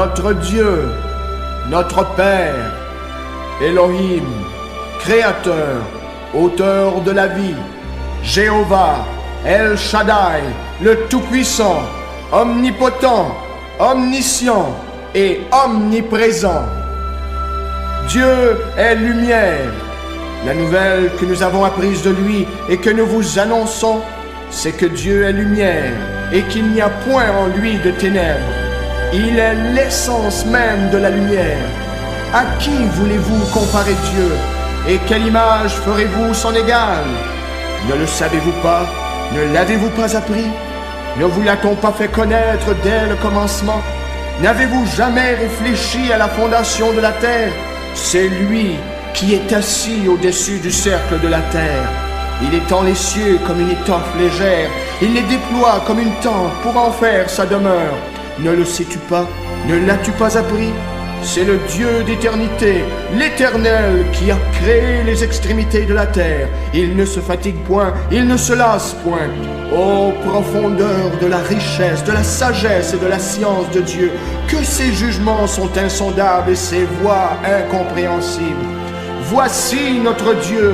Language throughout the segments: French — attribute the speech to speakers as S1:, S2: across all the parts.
S1: notre Dieu, notre Père, Elohim, Créateur, Auteur de la vie, Jéhovah, El Shaddai, le Tout-Puissant, Omnipotent, Omniscient et Omniprésent. Dieu est lumière. La nouvelle que nous avons apprise de lui et que nous vous annonçons, c'est que Dieu est lumière et qu'il n'y a point en lui de ténèbres. Il est l'essence même de la lumière. À qui voulez-vous comparer Dieu? Et quelle image ferez-vous son égale? Ne le savez-vous pas? Ne l'avez-vous pas appris? Ne vous l'a-t-on pas fait connaître dès le commencement? N'avez-vous jamais réfléchi à la fondation de la terre? C'est lui qui est assis au-dessus du cercle de la terre. Il étend les cieux comme une étoffe légère. Il les déploie comme une tente pour en faire sa demeure. Ne le sais-tu pas? Ne l'as-tu pas appris? C'est le Dieu d'éternité, l'Éternel qui a créé les extrémités de la terre. Il ne se fatigue point, il ne se lasse point. Ô profondeur de la richesse, de la sagesse et de la science de Dieu, que ses jugements sont insondables et ses voies incompréhensibles. Voici notre Dieu,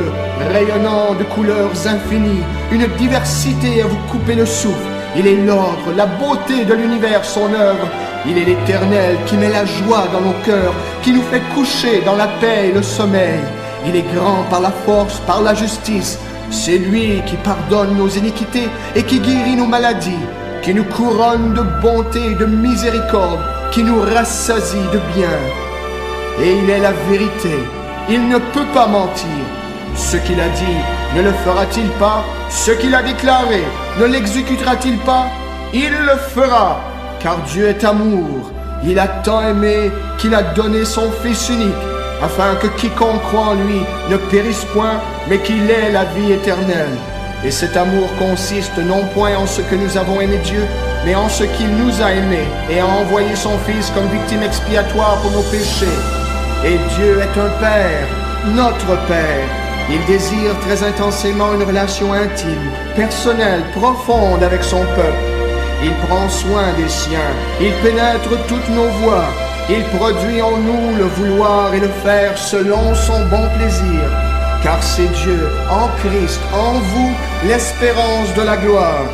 S1: rayonnant de couleurs infinies, une diversité à vous couper le souffle. Il est l'ordre, la beauté de l'univers, son œuvre. Il est l'Éternel qui met la joie dans nos cœurs, qui nous fait coucher dans la paix et le sommeil. Il est grand par la force, par la justice. C'est lui qui pardonne nos iniquités et qui guérit nos maladies, qui nous couronne de bonté et de miséricorde, qui nous rassasie de bien. Et il est la vérité. Il ne peut pas mentir. Ce qu'il a dit, ne le fera-t-il pas? Ce qu'il a déclaré, ne l'exécutera-t-il pas? Il le fera, car Dieu est amour. Il a tant aimé qu'il a donné son Fils unique, afin que quiconque croit en lui ne périsse point, mais qu'il ait la vie éternelle. Et cet amour consiste non point en ce que nous avons aimé Dieu, mais en ce qu'il nous a aimés et a envoyé son Fils comme victime expiatoire pour nos péchés. Et Dieu est un Père, notre Père. Il désire très intensément une relation intime, personnelle, profonde avec son peuple. Il prend soin des siens, il pénètre toutes nos voies, il produit en nous le vouloir et le faire selon son bon plaisir. Car c'est Dieu, en Christ, en vous, l'espérance de la gloire.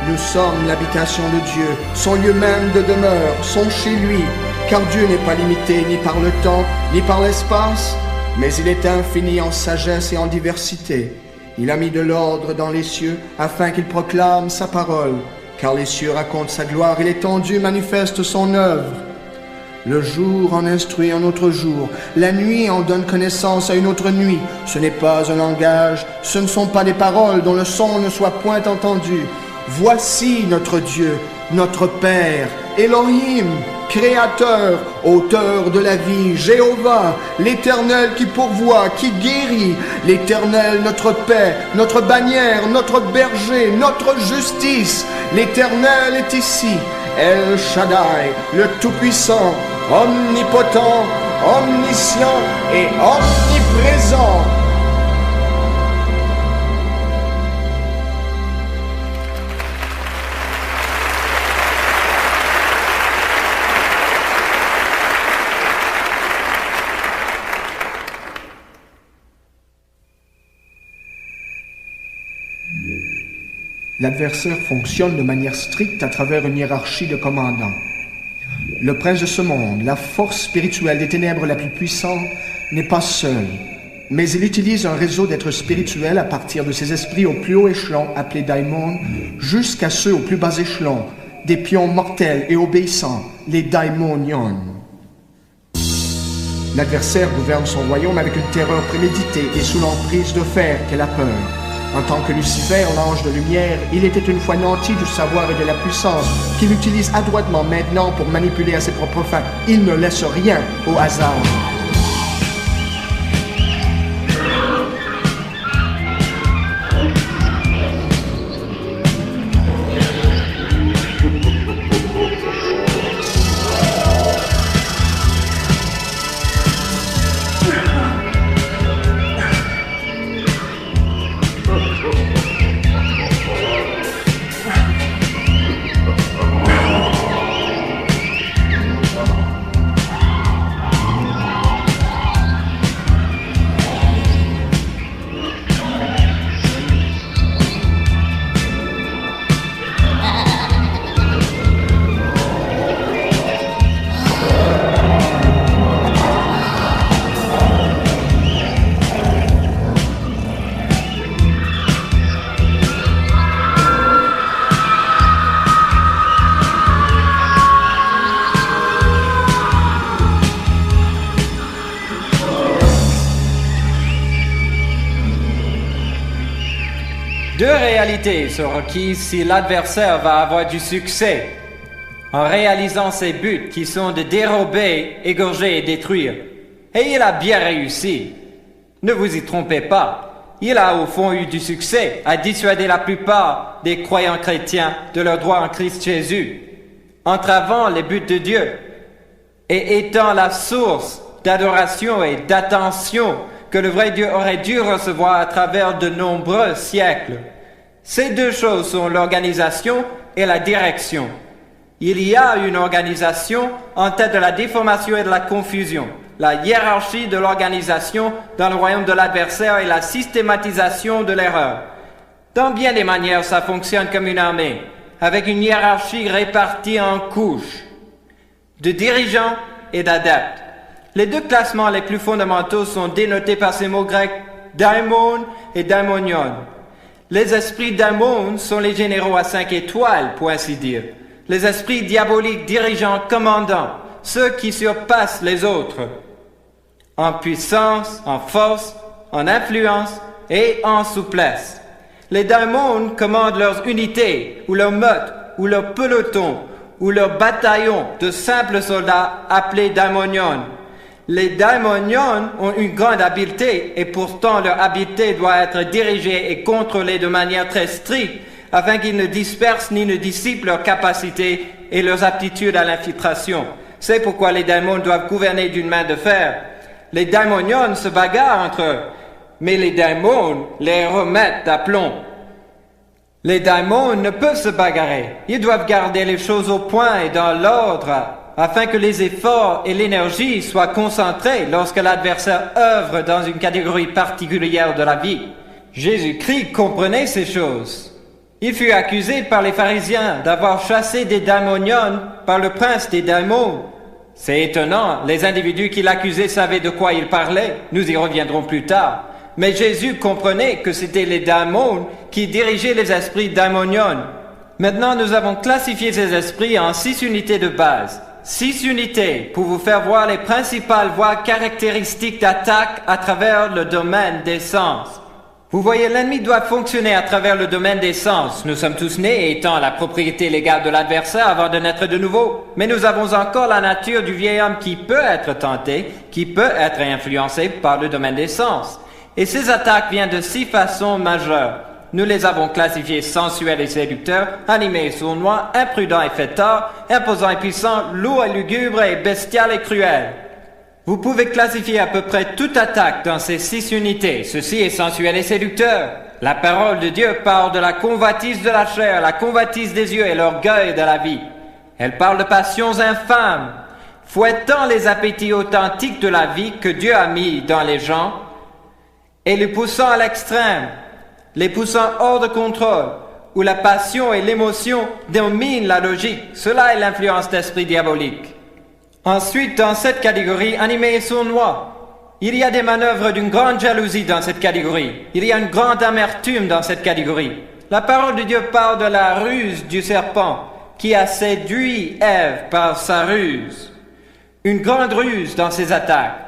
S1: Nous sommes l'habitation de Dieu, son lieu même de demeure, son chez lui. Car Dieu n'est pas limité ni par le temps, ni par l'espace, mais il est infini en sagesse et en diversité. Il a mis de l'ordre dans les cieux, afin qu'il proclame sa parole. Car les cieux racontent sa gloire et l'étendue manifeste son œuvre. Le jour en instruit un autre jour, la nuit en donne connaissance à une autre nuit. Ce n'est pas un langage, ce ne sont pas des paroles dont le son ne soit point entendu. Voici notre Dieu, notre Père, Elohim, Créateur, Auteur de la vie, Jéhovah, l'Éternel qui pourvoit, qui guérit, l'Éternel notre paix, notre bannière, notre berger, notre justice. L'Éternel est ici, El Shaddai, le Tout-Puissant, omnipotent, omniscient et omniprésent. L'adversaire fonctionne de manière stricte à travers une hiérarchie de commandants. Le prince de ce monde, la force spirituelle des ténèbres la plus puissante, n'est pas seul, mais il utilise un réseau d'êtres spirituels à partir de ses esprits au plus haut échelon, appelés daimons, jusqu'à ceux au plus bas échelon, des pions mortels et obéissants, les daimonions. L'adversaire gouverne son royaume avec une terreur préméditée et sous l'emprise de fer qu'elle a peur. En tant que Lucifer, l'ange de lumière, il était une fois nanti du savoir et de la puissance qu'il utilise adroitement maintenant pour manipuler à ses propres fins. Il ne laisse rien au hasard.
S2: Deux réalités sont requises si l'adversaire va avoir du succès en réalisant ses buts qui sont de dérober, égorger et détruire. Et il a bien réussi. Ne vous y trompez pas. Il a au fond eu du succès à dissuader la plupart des croyants chrétiens de leur droit en Christ Jésus, entravant les buts de Dieu et étant la source d'adoration et d'attention que le vrai Dieu aurait dû recevoir à travers de nombreux siècles. Ces deux choses sont l'organisation et la direction. Il y a une organisation en tête de la déformation et de la confusion, la hiérarchie de l'organisation dans le royaume de l'adversaire et la systématisation de l'erreur. Dans bien des manières, ça fonctionne comme une armée, avec une hiérarchie répartie en couches de dirigeants et d'adeptes. Les deux classements les plus fondamentaux sont dénotés par ces mots grecs daimon et daimonion. Les esprits daimon sont les généraux à 5 étoiles, pour ainsi dire. Les esprits diaboliques dirigeants, commandants, ceux qui surpassent les autres, en puissance, en force, en influence et en souplesse. Les daimons commandent leurs unités, ou leurs meutes, ou leurs pelotons, ou leurs bataillons de simples soldats appelés daimonions. Les daimonions ont une grande habileté et pourtant leur habileté doit être dirigée et contrôlée de manière très stricte afin qu'ils ne dispersent ni ne dissipent leurs capacités et leurs aptitudes à l'infiltration. C'est pourquoi les daimons doivent gouverner d'une main de fer. Les daimonions se bagarrent entre eux, mais les daimons les remettent d'aplomb. Les daimons ne peuvent se bagarrer. Ils doivent garder les choses au point et dans l'ordre afin que les efforts et l'énergie soient concentrés lorsque l'adversaire œuvre dans une catégorie particulière de la vie. Jésus-Christ comprenait ces choses. Il fut accusé par les pharisiens d'avoir chassé des daimonions par le prince des daimons. C'est étonnant, les individus qui l'accusaient savaient de quoi il parlait. Nous y reviendrons plus tard. Mais Jésus comprenait que c'était les daimons qui dirigeaient les esprits daimonions. Maintenant, nous avons classifié ces esprits en 6 unités de base. 6 unités pour vous faire voir les principales voies caractéristiques d'attaque à travers le domaine des sens. Vous voyez, l'ennemi doit fonctionner à travers le domaine des sens. Nous sommes tous nés étant la propriété légale de l'adversaire avant de naître de nouveau. Mais nous avons encore la nature du vieil homme qui peut être tenté, qui peut être influencé par le domaine des sens. Et ces attaques viennent de 6 façons majeures. Nous les avons classifiés sensuels et séducteurs, animés et sournois, imprudents et fêtards, imposants et puissants, lourds et lugubres et bestial et cruels. Vous pouvez classifier à peu près toute attaque dans ces 6 unités. Ceci est sensuel et séducteur. La parole de Dieu parle de la convoitise de la chair, la convoitise des yeux et l'orgueil de la vie. Elle parle de passions infâmes, fouettant les appétits authentiques de la vie que Dieu a mis dans les gens et les poussant à l'extrême, les poussant hors de contrôle, où la passion et l'émotion dominent la logique. Cela est l'influence d'esprit diabolique. Ensuite, dans cette catégorie, animé et sournois, il y a des manœuvres d'une grande jalousie dans cette catégorie. Il y a une grande amertume dans cette catégorie. La parole de Dieu parle de la ruse du serpent qui a séduit Ève par sa ruse. Une grande ruse dans ses attaques.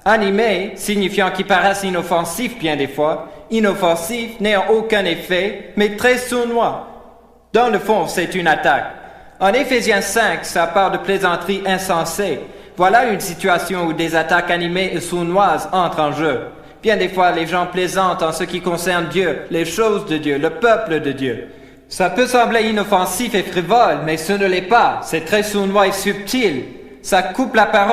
S2: Animé, signifiant qui paraissent inoffensifs bien des fois, inoffensif, n'ayant aucun effet, mais très sournois. Dans le fond, c'est une attaque. En Éphésiens 5, ça parle de plaisanterie insensée. Voilà une situation où des attaques animées et sournoises entrent en jeu. Bien des fois, les gens plaisantent en ce qui concerne Dieu, les choses de Dieu, le peuple de Dieu. Ça peut sembler inoffensif et frivole, mais ce ne l'est pas. C'est très sournois et subtil. Ça coupe la parole